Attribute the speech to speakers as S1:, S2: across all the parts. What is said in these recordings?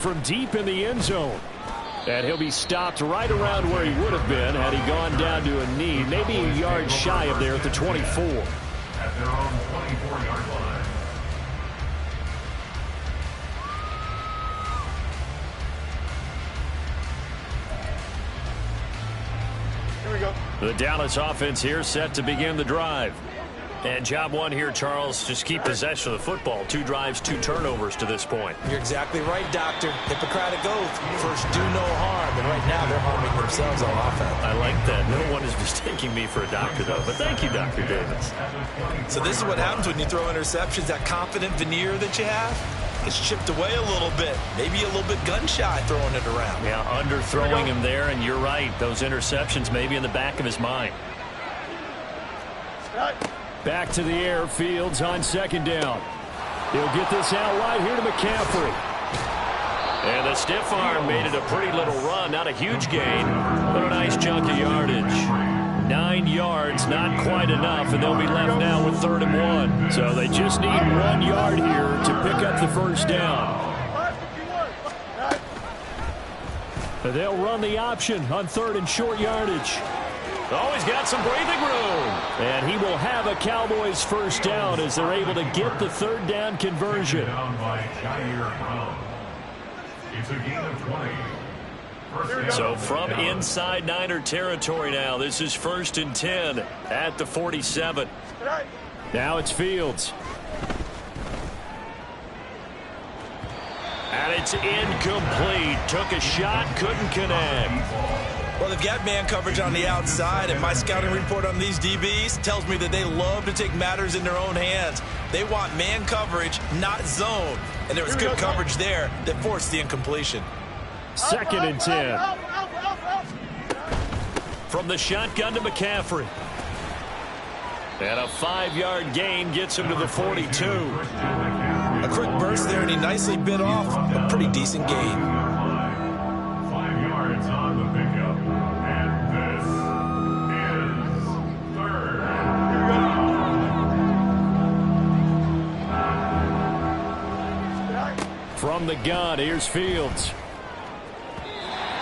S1: from deep in the end zone. And he'll be stopped right around where he would have been had he gone down to a knee, maybe a yard shy of there at the 24.
S2: At their own 24-yard line.
S3: Here we go.
S1: The Dallas offense here set to begin the drive. And job one here, Charles, just keep possession of the football. 2 drives, 2 turnovers to this point.
S4: You're exactly right, Doctor. Hippocratic oath. First, do no harm. And right now, they're harming themselves on offense.
S1: I like that. No one is mistaking me for a doctor, though. But thank you, Dr. Davis.
S4: So this is what happens when you throw interceptions. That confident veneer that you have gets chipped away a little bit. Maybe a little bit gun-shy throwing it around.
S1: Yeah, underthrowing him there, and you're right. Those interceptions may be in the back of his mind. Back to the air. Fields on second down. He'll get this out wide here to McCaffrey. And the stiff arm made it a pretty little run. Not a huge gain, but a nice chunk of yardage. 9 yards, not quite enough, and they'll be left now with 3rd and 1. So they just need 1 yard here to pick up the first down. They'll run the option on 3rd and short yardage. Oh, he's got some breathing room. And he will have a Cowboys first down as they're able to get the 3rd down conversion.
S2: Down by Jair Brown. It's a gain of 20.
S1: So from inside Niner territory now, this is 1st and 10 at the 47. Now it's Fields. And it's incomplete. Took a shot, couldn't connect.
S4: Well, they've got man coverage on the outside, and my scouting report on these DBs tells me that they love to take matters in their own hands. They want man coverage, not zone. And there was good coverage there that forced the incompletion.
S1: 2nd and 10. From the shotgun to McCaffrey. And a 5-yard gain gets him to the 42.
S4: A quick burst there, and he nicely bit off a pretty decent gain.
S2: 5 yards on the pickup. And this is 3rd down.
S1: From the gun, here's Fields.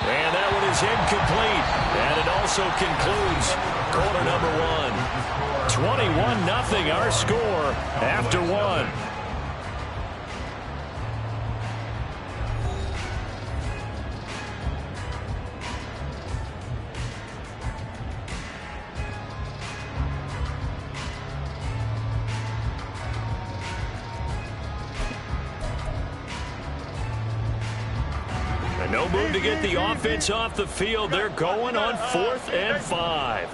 S1: And that one is incomplete. And it also concludes quarter number 1. 21-0 our score after 1. No move to get the offense off the field. They're going on 4th and 5.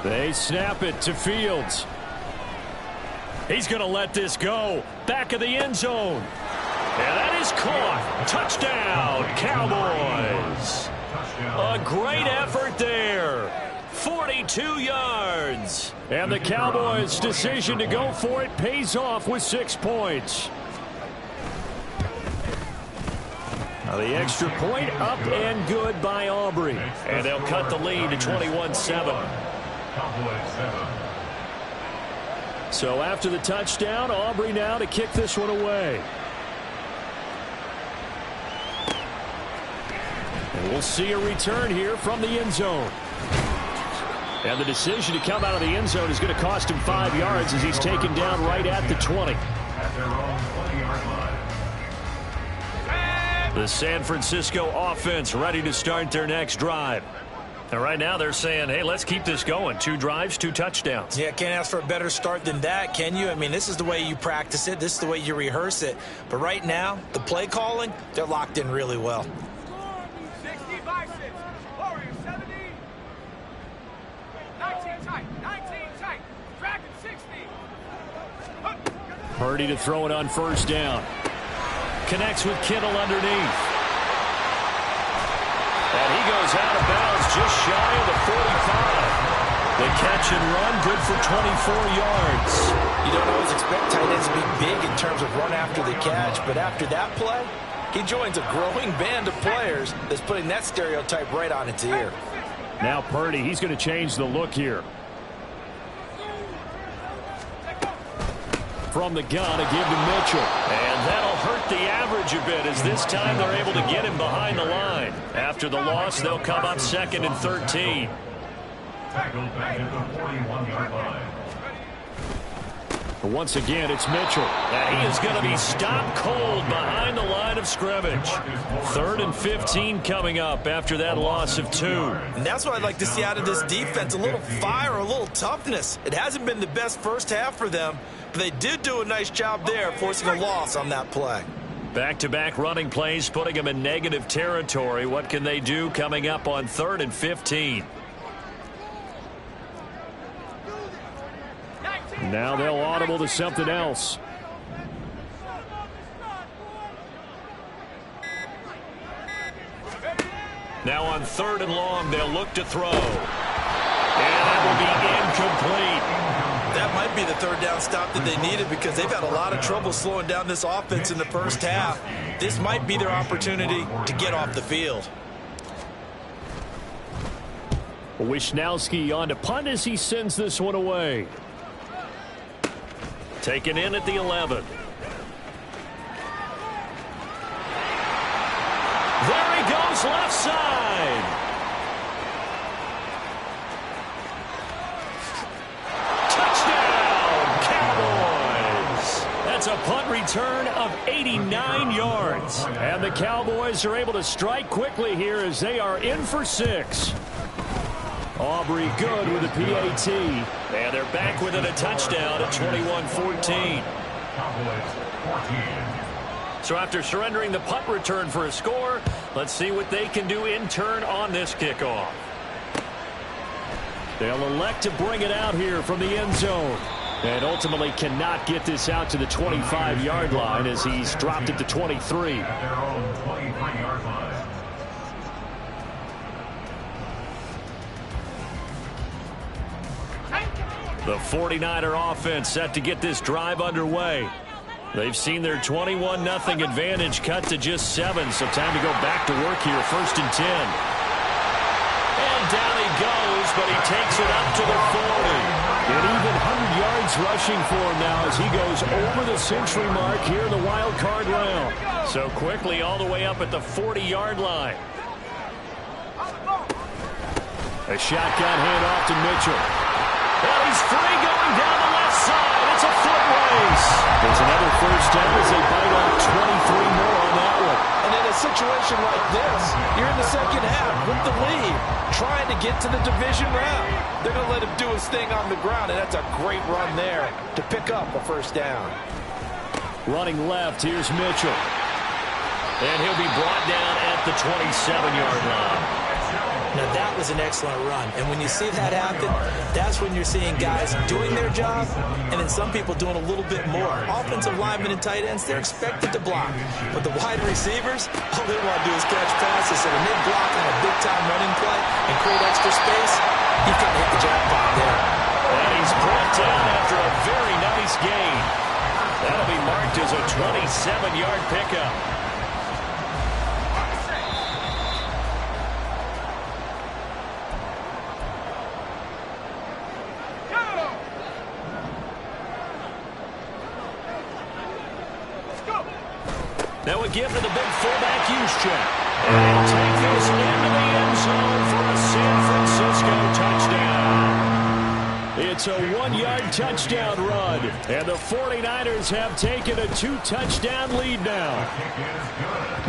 S1: They snap it to Fields. He's going to let this go. Back of the end zone. And that is caught. Touchdown, Cowboys. A great effort there. 42 yards. And the Cowboys' decision to go for it pays off with 6 points. Now the extra point up and good by Aubrey. And they'll cut the lead to 21-7. So after the touchdown, Aubrey now to kick this one away. And we'll see a return here from the end zone. And the decision to come out of the end zone is going to cost him 5 yards as he's taken down right at the 20.
S2: At their own 20-yard line.
S1: The San Francisco offense ready to start their next drive. And right now they're saying, hey, let's keep this going. 2 drives, 2 touchdowns.
S4: Yeah, can't ask for a better start than that, can you? I mean, this is the way you practice it. This is the way you rehearse it. But right now, the play calling, they're locked in really well.
S3: 60 by 6. Warriors 70. 19 tight. 19 tight. Dragon 60.
S1: Purdy to throw it on 1st down. Connects with Kittle underneath. And he goes out of bounds just shy of the 45. The catch and run good for 24 yards.
S4: You don't always expect tight ends to be big in terms of run after the catch, but after that play, he joins a growing band of players that's putting that stereotype right on its ear.
S1: Now Purdy, he's going to change the look here. from the gun, a give to Mitchell. And that'll hurt the average a bit, as this time they're able to get him behind the line. After the loss, they'll come up 2nd and 13.
S2: Tackled back at the 41-yard line.
S1: Once again, it's Mitchell. And he is going to be stopped cold behind the line of scrimmage. 3rd and 15 coming up after that loss of 2.
S4: And that's what I'd like to see out of this defense, a little fire, a little toughness. It hasn't been the best first half for them, but they did do a nice job there, forcing a loss on that play.
S1: Back-to-back running plays, putting them in negative territory. What can they do coming up on 3rd and 15? Now they'll audible to something else. Now on 3rd and long, they'll look to throw. And that will be incomplete.
S4: That might be the 3rd down stop that they needed, because they've had a lot of trouble slowing down this offense in the first half. This might be their opportunity to get off the field.
S1: Wisnowski on to punt as he sends this one away. Taken in at the 11. There he goes, left side. Touchdown, Cowboys. That's a punt return of 89 yards. And the Cowboys are able to strike quickly here as they are in for 6. Aubrey good with a PAT. And they're back within a touchdown at 21-14. So after surrendering the punt return for a score, let's see what they can do in turn on this kickoff. They'll elect to bring it out here from the end zone. And ultimately cannot get this out to the 25-yard line as he's dropped it to 23.
S2: At their own 23-yard line.
S1: The 49er offense set to get this drive underway. They've seen their 21-0 advantage cut to just 7, so time to go back to work here, 1st and 10. And down he goes, but he takes it up to the 40. An even 100 yards rushing for him now as he goes over the century mark here in the wild card round. So quickly all the way up at the 40-yard line. A shotgun handoff to Mitchell. Well, he's free going down the left side. It's a foot race. There's another 1st down as they bite off 23 more on that one.
S4: And in a situation like this, you're in the 2nd half with the lead, trying to get to the division round. They're going to let him do his thing on the ground, and that's a great run there to pick up a 1st down.
S1: Running left, here's Mitchell. And he'll be brought down at the 27-yard line.
S4: Now, that was an excellent run. And when you see that happen, that's when you're seeing guys doing their job and then some people doing a little bit more. Offensive linemen and tight ends, they're expected to block. But the wide receivers, all they want to do is catch passes. So when they block on a big-time running play and create extra space, you've got to hit the jackpot there.
S1: And he's brought down after a very nice gain. That'll be marked as a 27-yard pickup. Now a give to the big fullback Juszczyk. And he'll take this into the end zone for a San Francisco touchdown. It's a 1-yard touchdown run. And the 49ers have taken a 2-touchdown lead now.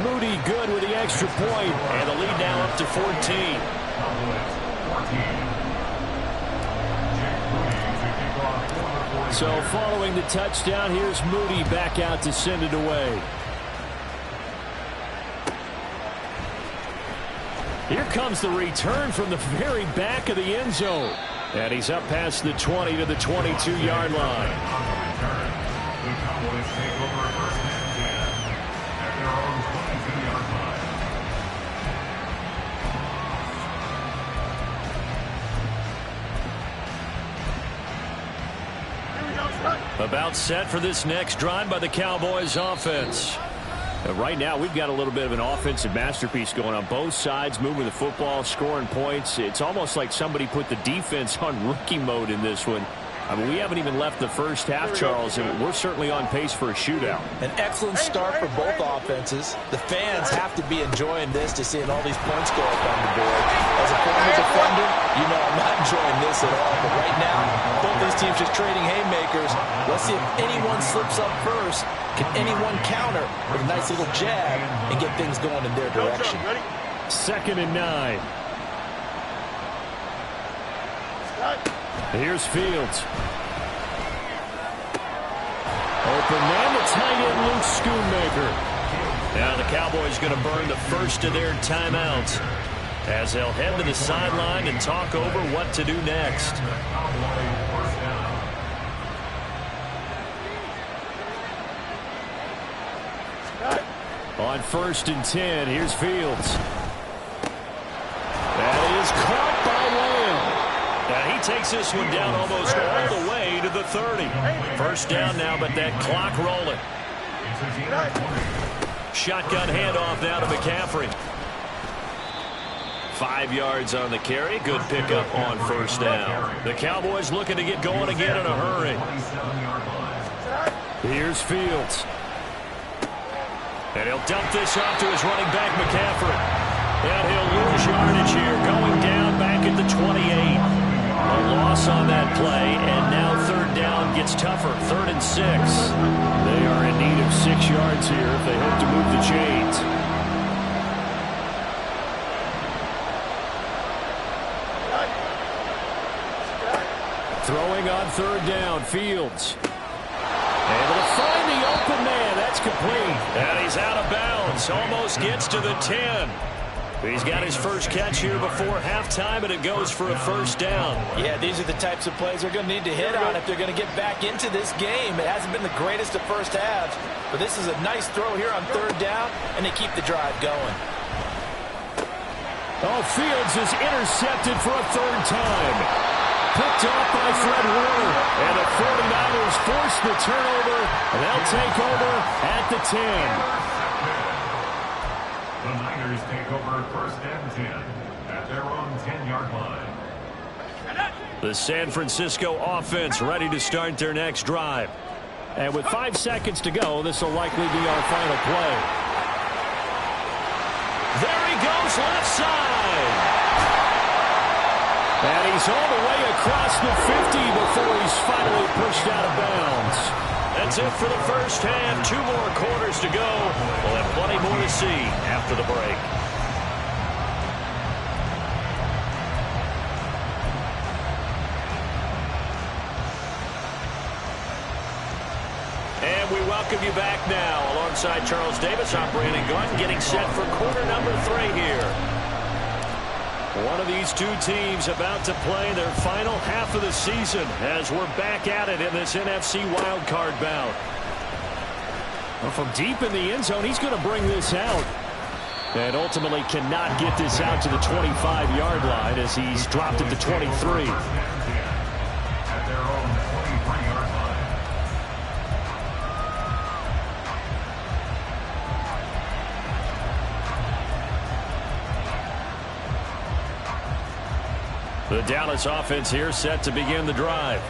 S1: Moody good with the extra point. And the lead now up to 14. So following the touchdown, here's Moody back out to send it away. Here comes the return from the very back of the end zone. And he's up past the 20 to the 22-yard line. About set for this next drive by the Cowboys offense. Right now, we've got a little bit of an offensive masterpiece going on both sides, moving the football, scoring points. It's almost like somebody put the defense on rookie mode in this one. I mean, we haven't even left the first half, Charles, and we're certainly on pace for a shootout.
S4: An excellent start for both offenses. The fans have to be enjoying this to seeing all these points go up on the board. As a former defender, you know I'm not enjoying this at all. But right now, both these teams just trading haymakers. Let's see if anyone slips up first. Can anyone counter with a nice little jab and get things going in their direction?
S1: 2nd and 9. Here's Fields. Open man, the tight end, Luke Schoonmaker. Now the Cowboys going to burn the first of their timeouts as they'll head to the sideline and talk over what to do next. On 1st and 10, here's Fields. That is caught by Lamb. And he takes this one down almost all the way to the 30. First down now, but that clock rolling. Shotgun handoff now to McCaffrey. 5 yards on the carry. Good pickup on first down. The Cowboys looking to get going again in a hurry. Here's Fields. And he'll dump this off to his running back, McCaffrey. And he'll lose yardage here, going down back at the 28. A loss on that play, and now 3rd down gets tougher. 3rd and 6. They are in need of 6 yards here if they hope to move the chains. Throwing on 3rd down, Fields. Able to find the open man. That's complete. And he's out of bounds. Almost gets to the 10. He's got his first catch here before halftime, and it goes for a first down.
S4: Yeah, these are the types of plays they're going to need to hit on if they're going to get back into this game. It hasn't been the greatest of first halves, but this is a nice throw here on 3rd down, and they keep the drive going.
S1: Oh, Fields is intercepted for a 3rd time. Picked off by Fred Warner, and the 49ers force the turnover, and they'll take over at the 10.
S2: The Niners take over 1st and 10 at their own 10-yard line.
S1: The San Francisco offense ready to start their next drive. And with 5 seconds to go, this will likely be our final play. There he goes, left side. And he's all the way across the 50 before he's finally pushed out of bounds. That's it for the first half. 2 more quarters to go. We'll have plenty more to see after the break. And we welcome you back now. Alongside Charles Davis, I'm Brandon Gunn, getting set for quarter number 3 here. One of these two teams about to play their final half of the season as we're back at it in this NFC Wildcard bout. Well, from deep in the end zone, he's going to bring this out. And ultimately cannot get this out to the 25-yard line as he's dropped it to 23.
S2: At their own 23-yard line.
S1: The Dallas offense here set to begin the drive.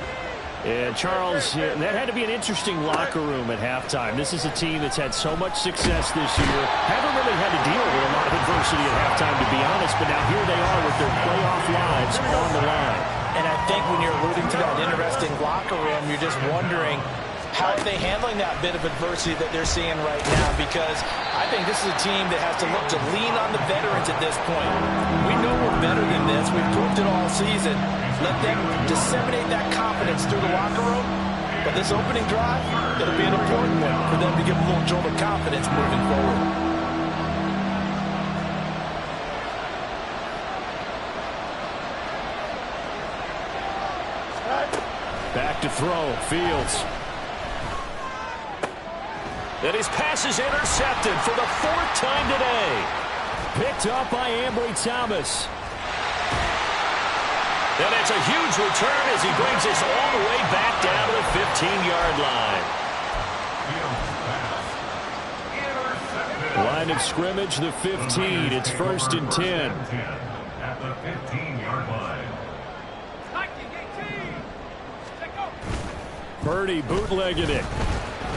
S1: And Charles, that had to be an interesting locker room at halftime. This is a team that's had so much success this year. Haven't really had to deal with a lot of adversity at halftime, to be honest. But now here they are with their playoff lives on the line.
S4: And I think when you're alluding to that interesting locker room, you're just wondering, how are they handling that bit of adversity that they're seeing right now? Because I think this is a team that has to look to lean on the veterans at this point. We know we're better than this. We've proved it all season. Let them disseminate that confidence through the locker room. But this opening drive, it'll be an important one for them to give a little jolt of confidence moving forward.
S1: Back to throw, Fields. And his pass is intercepted for the 4th time today. Picked up by Ambry Thomas. And it's a huge return as he brings us all the way back down to the 15-yard line. Line of scrimmage, the 15. It's 1st and 10.
S2: At the 15-yard line.
S1: Purdy bootlegging it.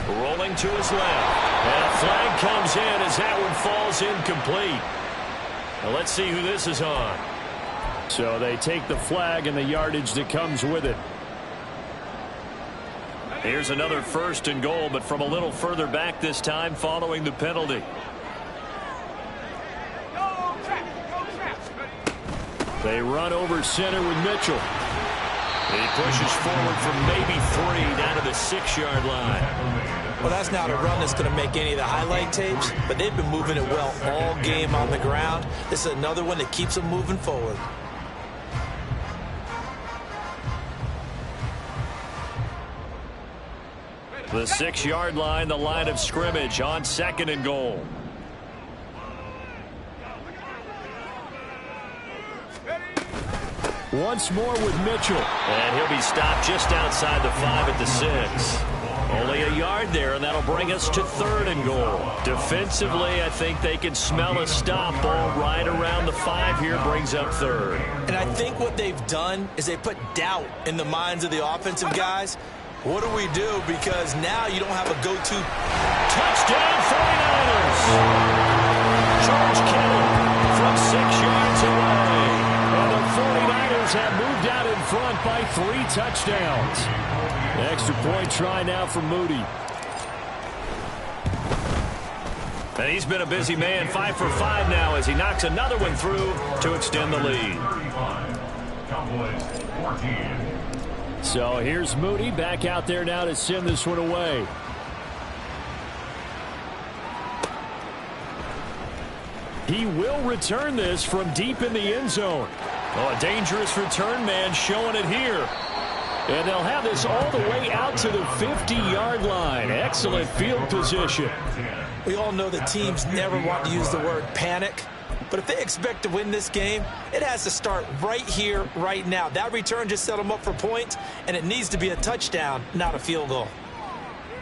S1: Rolling to his left. And a flag comes in as that one falls incomplete. Now let's see who this is on. So they take the flag and the yardage that comes with it. Here's another 1st and goal, but from a little further back this time following the penalty. They run over center with Mitchell. He pushes forward from maybe 3 down to the 6-yard line.
S4: Well, that's not a run that's going to make any of the highlight tapes, but they've been moving it well all game on the ground. This is another one that keeps them moving forward.
S1: The 6-yard line, the line of scrimmage on 2nd and goal. Once more with Mitchell. And he'll be stopped just outside the 5 at the 6. Only a yard there, and that'll bring us to 3rd and goal. Defensively, I think they can smell a stop. Ball right around the 5 here brings up 3rd.
S4: And I think what they've done is they put doubt in the minds of the offensive guys. What do we do? Because now you don't have a go-to.
S1: Touchdown 49ers! George Kittle from 6 yards away. And the 49ers have moved out in front by 3 touchdowns. Extra point try now for Moody. And he's been a busy man, 5 for 5 now as he knocks another one through to extend the lead.
S2: Cowboys 14.
S1: So here's Moody back out there now to send this one away. He will return this from deep in the end zone. Oh, a dangerous return man showing it here. And they'll have this all the way out to the 50-yard line. Excellent field position.
S4: We all know that teams never want to use the word panic. But if they expect to win this game, it has to start right here, right now. That return just set them up for points, and it needs to be a touchdown, not a field goal.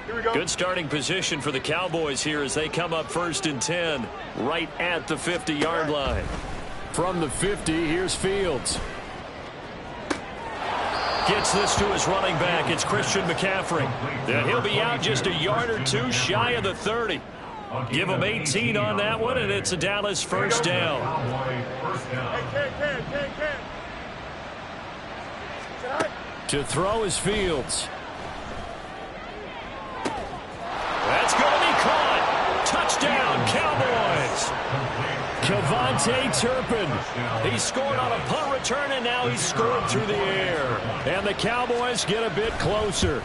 S3: Here we go.
S1: Good starting position for the Cowboys here as they come up 1st and 10 right at the 50-yard line. From the 50, here's Fields. Gets this to his running back. It's Christian McCaffrey. And he'll be out just a yard or 2 shy of the 30. Give him 18 on that one, and it's a Dallas 1st down. To throw is Fields. That's going to be caught. Touchdown, Cowboys. Kevontae Turpin. He scored on a punt return, and now he's scored through the air. And the Cowboys get a bit closer.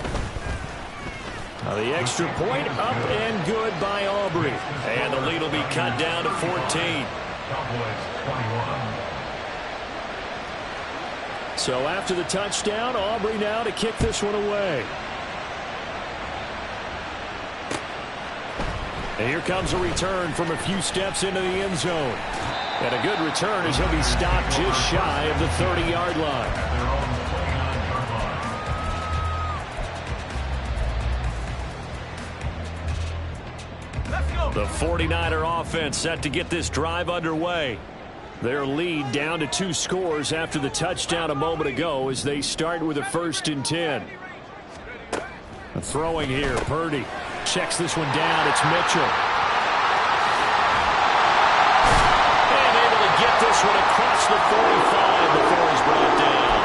S1: Now the extra point up and good by Aubrey. And the lead will be cut down to 14.
S2: Cowboys 21.
S1: So after the touchdown, Aubrey now to kick this one away. And here comes a return from a few steps into the end zone. And a good return as he'll be stopped just shy of the 30-yard line. The 49er offense set to get this drive underway. Their lead down to 2 scores after the touchdown a moment ago as they start with a 1st and 10. Throwing here, Purdy checks this one down. It's Mitchell. And able to get this one across the 45 before he's brought down.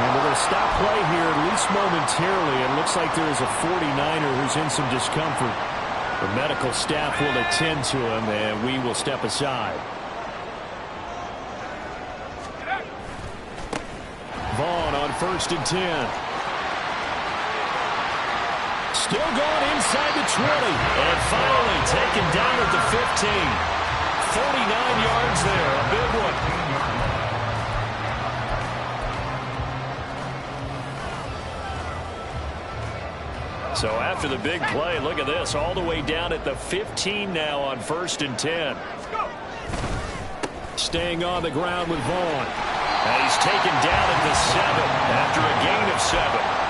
S1: And we're going to stop play here at least momentarily. It looks like there is a 49er who's in some discomfort. The medical staff will attend to him, and we will step aside. Vaughn on 1st and 10. Still going inside the 20. And finally taken down at the 15. 49 yards there, a big one. So after the big play, look at this, all the way down at the 15 now on 1st and 10. Staying on the ground with Vaughn. And he's taken down at the 7 after a gain of 7.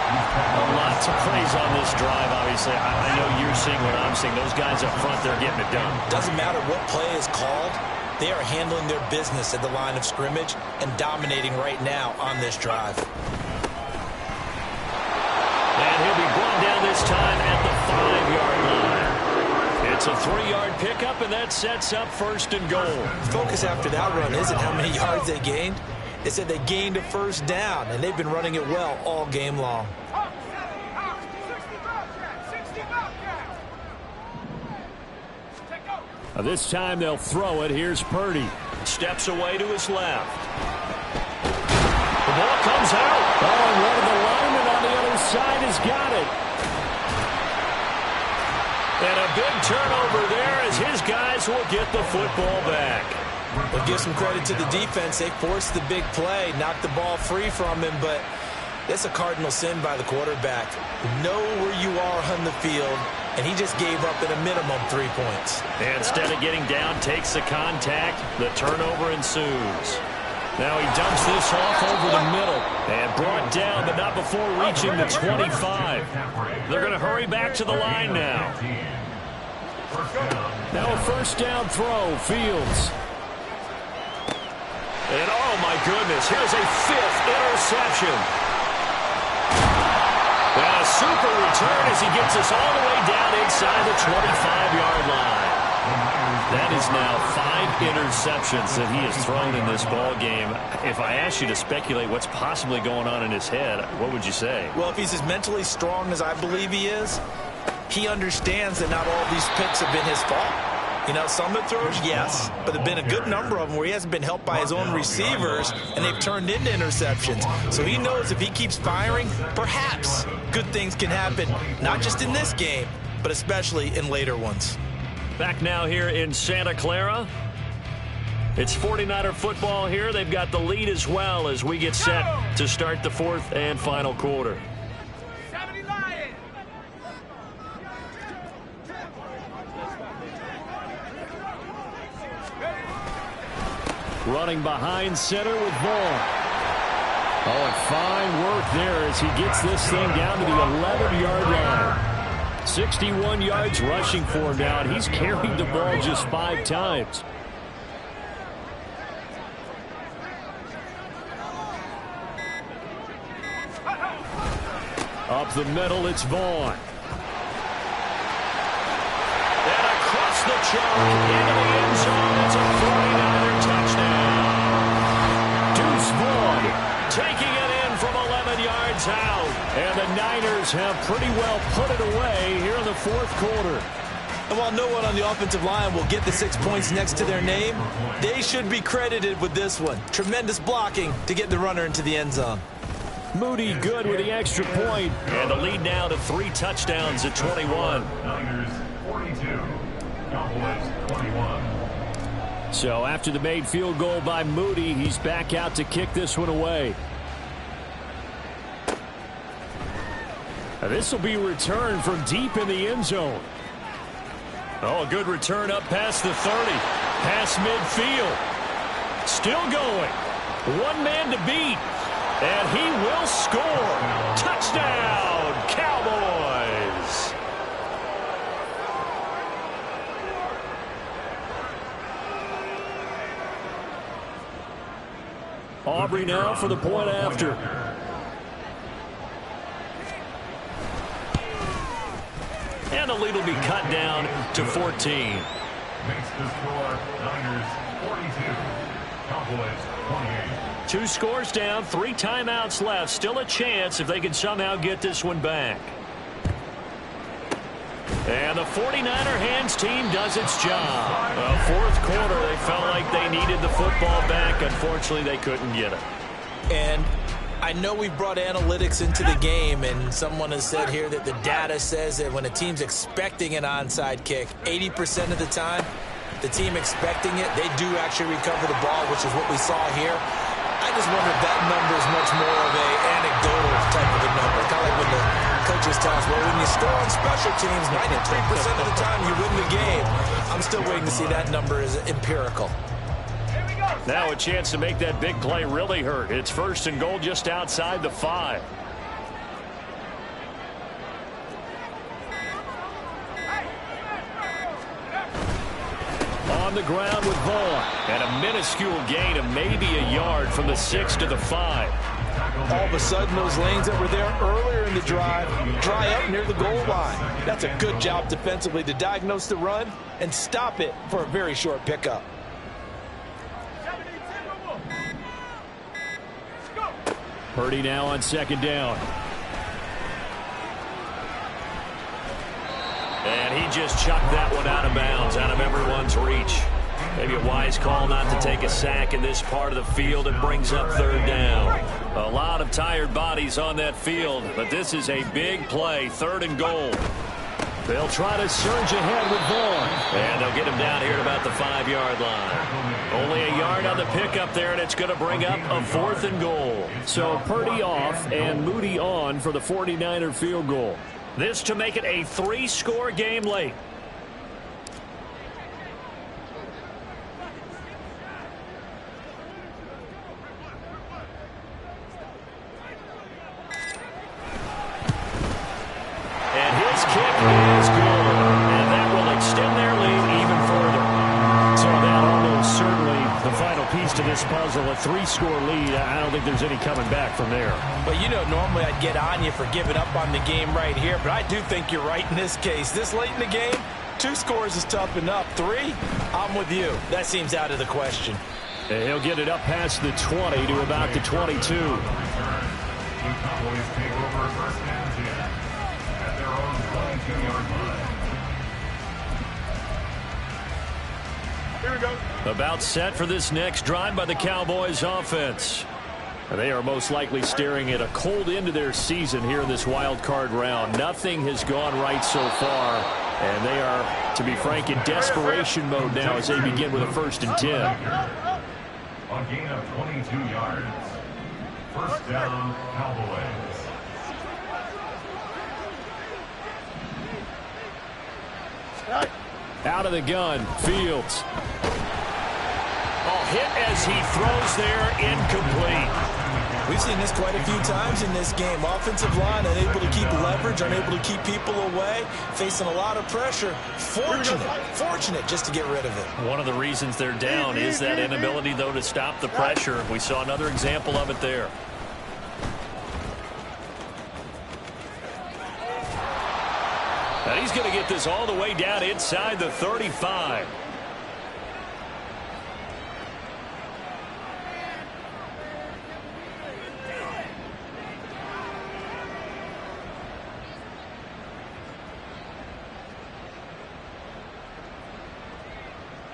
S1: A lot to praise on this drive, obviously. I know you're seeing what I'm seeing. Those guys up front, they're getting it done.
S4: Doesn't matter what play is called. They are handling their business at the line of scrimmage and dominating right now on this drive.
S1: And he'll be It's a 3-yard pickup, and that sets up 1st and goal.
S4: Focus after that run isn't how many yards they gained. They said they gained a 1st down, and they've been running it well all game long.
S1: This time they'll throw it. Here's Purdy. Steps away to his left. The ball comes out. Oh, and one of the linemen on the other side has got it. And a big turnover there as his guys will get the football back.
S4: We'll give some credit to the defense. They forced the big play, knocked the ball free from him, but that's a cardinal sin by the quarterback. Know where you are on the field, and he just gave up at a minimum 3 points.
S1: And instead of getting down, takes the contact. The turnover ensues. Now he dumps this off over the middle and brought down, but not before reaching the 25. They're going to hurry back to the line now. Now a 1st down throw, Fields. And oh my goodness, here's a 5th interception. And a super return as he gets us all the way down inside the 25-yard line. That is now 5 interceptions that he has thrown in this ball game. If I asked you to speculate what's possibly going on in his head, what would you say?
S4: Well, if he's as mentally strong as I believe he is, he understands that not all these picks have been his fault. You know, some of the throws, yes, but there have been a good number of them where he hasn't been helped by his own receivers, and they've turned into interceptions. So he knows if he keeps firing, perhaps good things can happen, not just in this game, but especially in later ones.
S1: Back now here in Santa Clara. It's 49er football here. They've got the lead as well as we get set to start the 4th and final quarter. Running behind center with Vaughn. Oh, and fine work there as he gets this thing down to the 11-yard line. 61 yards rushing for him now, and he's carried the ball just 5 times. Up the middle, it's Vaughn. And across the chalk into the end zone. It's a 49er touchdown. Deuce Vaughn taking it in from 11 yards out. And the Niners have pretty well put it away here in the 4th quarter.
S4: And while no one on the offensive line will get the 6 points next to their name, they should be credited with this one. Tremendous blocking to get the runner into the end zone.
S1: Moody good with the extra point. And the lead now to 3 touchdowns at 21.
S2: Niners 42, Cowboys 21.
S1: So after the made field goal by Moody, he's back out to kick this one away. This will be returned from deep in the end zone. Oh, a good return up past the 30. Past midfield. Still going. One man to beat. And he will score. Touchdown, Cowboys. Aubrey now for the point after. And the lead will be cut down to 14.
S2: Makes the score Niners 42, Cowboys 28.
S1: 2 scores down, 3 timeouts left. Still a chance if they can somehow get this one back. And the 49er hands team does its job. 4th quarter, they felt like they needed the football back. Unfortunately, they couldn't get it.
S4: And I know we brought analytics into the game, and someone has said here that the data says that when a team's expecting an onside kick, 80% of the time, the team expecting it, they do actually recover the ball, which is what we saw here. I just wonder if that number is much more of a anecdotal type of a number. Kind of like when the coaches tell us, well, when you score on special teams, 93% of the time you win the game. I'm still waiting to see that number is empirical.
S1: Now a chance to make that big play really hurt. It's 1st and goal just outside the 5. On the ground with Vaughn. And a minuscule gain of maybe a yard from the 6 to the 5.
S4: all of a sudden those lanes that were there earlier in the drive dry up near the goal line. That's a good job defensively to diagnose the run and stop it for a very short pickup.
S1: Purdy now on second down. And he just chucked that one out of bounds, out of everyone's reach. Maybe a wise call not to take a sack in this part of the field. It brings up third down. A lot of tired bodies on that field, but this is a big play, 3rd and goal. They'll try to surge ahead with Vaughn. And they'll get him down here at about the 5-yard line. Only a yard on the pickup there, and it's going to bring up a 4th and goal. So Purdy off and Moody on for the 49er field goal. This to make it a 3-score game late. And his kick is good. And that will extend their lead even further. So that almost certainly the final piece to this puzzle. A 3-score lead. I don't think there's any coming back from there.
S4: But you know, normally I'd get on you for giving up on the game right here, but I do think you're right in this case. This late in the game, 2 scores is tough enough. 3, I'm with you. That seems out of the question.
S1: And he'll get it up past the 20 to about the 22.
S2: The Cowboys take over first and 10 at their own 22-yard line.
S3: Here we go.
S1: About set for this next drive by the Cowboys offense. And they are most likely staring at a cold end to their season here in this wild card round. Nothing has gone right so far. And they are, to be frank, in desperation mode now as they begin with a 1st and 10.
S2: A gain of 22 yards. First down, Cowboys.
S1: Out of the gun, Fields. Oh, hit as he throws there, incomplete.
S4: We've seen this quite a few times in this game. Offensive line unable to keep leverage, unable to keep people away, facing a lot of pressure. Fortunate just to get rid of it.
S1: One of the reasons they're down is that inability, though, to stop the pressure. We saw another example of it there. And he's going to get this all the way down inside the 35.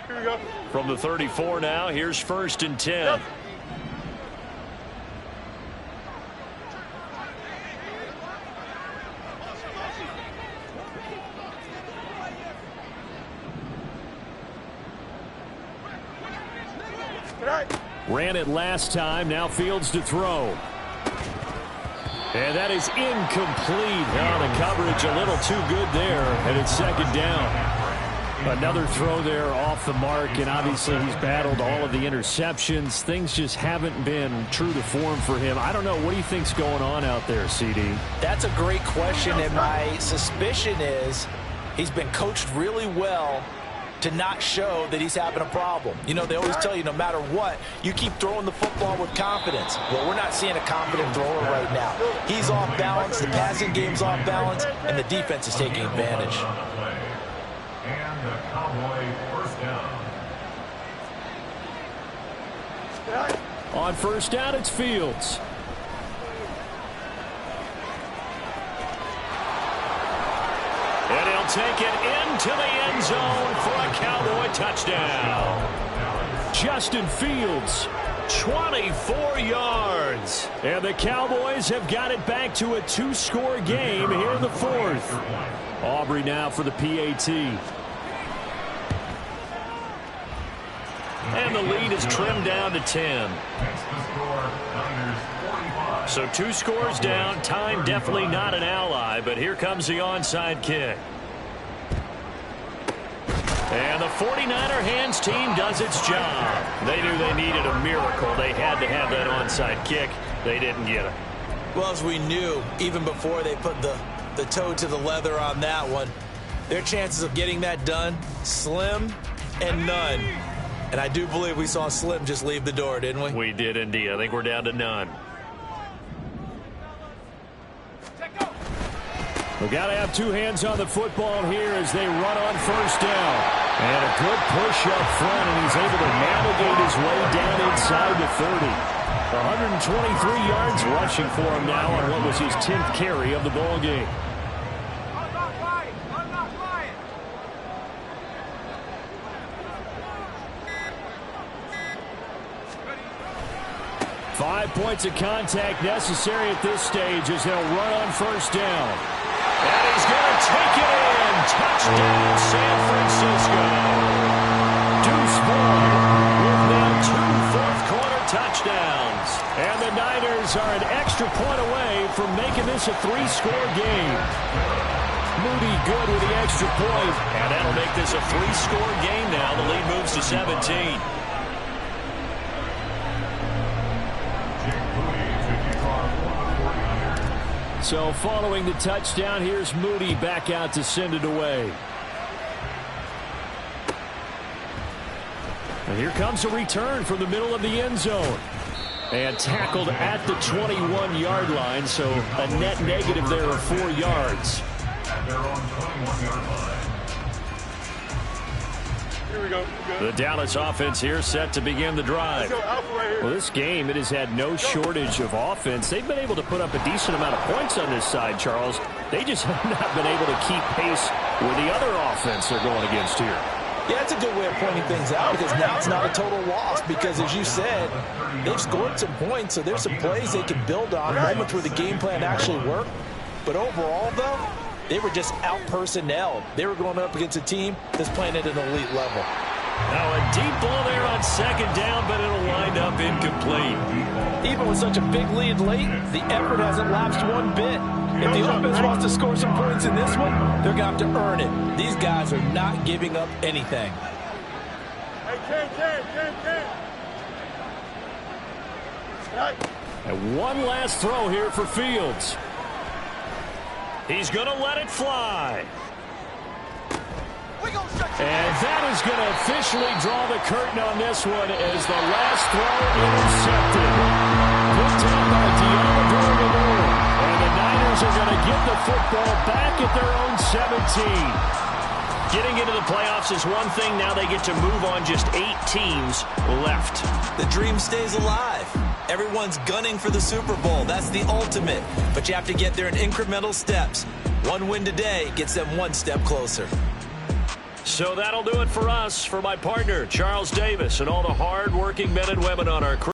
S3: Here we go.
S1: From the 34 now, here's 1st and 10. Ran it last time. Now Fields to throw. And that is incomplete. Now the coverage a little too good there. And it's 2nd down. Another throw there off the mark. And obviously he's battled all of the interceptions. Things just haven't been true to form for him. I don't know. What do you think's going on out there, CD?
S4: That's a great question. And my suspicion is he's been coached really well to not show that he's having a problem. You know, they always tell you no matter what, you keep throwing the football with confidence. Well, we're not seeing a confident thrower right now. He's off balance, the passing game's off balance, and the defense is taking advantage.
S2: And the Cowboy first down.
S1: On 1st down, it's Fields. And he'll take it into the end zone for a Cowboy touchdown. Justin Fields, 24 yards. And the Cowboys have got it back to a 2-score game here in the 4th. Aubrey now for the PAT. And the lead is trimmed down to 10. So 2 scores down. Time definitely not an ally, but here comes the onside kick. And the 49er hands team does its job. They knew they needed a miracle. They had to have that onside kick. They didn't get it.
S4: Well, as we knew, even before they put the toe to the leather on that one, their chances of getting that done, slim and none. And I do believe we saw Slim just leave the door, didn't we?
S1: We did indeed. I think we're down to none. We've got to have two hands on the football here as they run on first down. And a good push up front, and he's able to navigate his way down inside the 30. 123 yards rushing for him now on what was his 10th carry of the ball game.
S3: I'm not lying. I'm not lying.
S1: 5 points of contact necessary at this stage as they'll run on first down. And he's going to take it in. Touchdown, San Francisco. Deuce Boyd with now 2 fourth-quarter touchdowns. And the Niners are an extra point away from making this a 3-score game. Moody good with the extra point. And that'll make this a 3-score game now. The lead moves to 17. So following the touchdown, here's Moody back out to send it away. And here comes a return from the middle of the end zone. And tackled at the 21-yard line, so a net negative there of 4 yards.
S2: At their own 21-yard line.
S3: Here we go.
S1: The Dallas offense here set to begin the drive. Well, this game, it has had no shortage of offense. They've been able to put up a decent amount of points on this side, Charles. They just have not been able to keep pace with the other offense they're going against here.
S4: Yeah, it's a good way of pointing things out because now it's not a total loss because, as you said, they've scored some points, so there's some plays they can build on, moments where the game plan actually worked. But overall, though, they were just out-personnel. They were going up against a team that's playing at an elite level.
S1: Now a deep ball there on second down, but it'll wind up incomplete.
S4: Even with such a big lead late, the effort hasn't lapsed one bit. If the offense wants to score some points in this one, they're going to have to earn it. These guys are not giving up anything.
S3: Hey, Ken.
S1: And one last throw here for Fields. He's going to let it fly. And that is going to officially draw the curtain on this one as the last throw intercepted. Picked up by Deontay. And the Niners are going to get the football back at their own 17. Getting into the playoffs is one thing. Now they get to move on. Just 8 teams left.
S4: The dream stays alive. Everyone's gunning for the Super Bowl. That's the ultimate. But you have to get there in incremental steps. One win today gets them one step closer.
S1: So that'll do it for us. For my partner, Charles Davis, and all the hard-working men and women on our crew.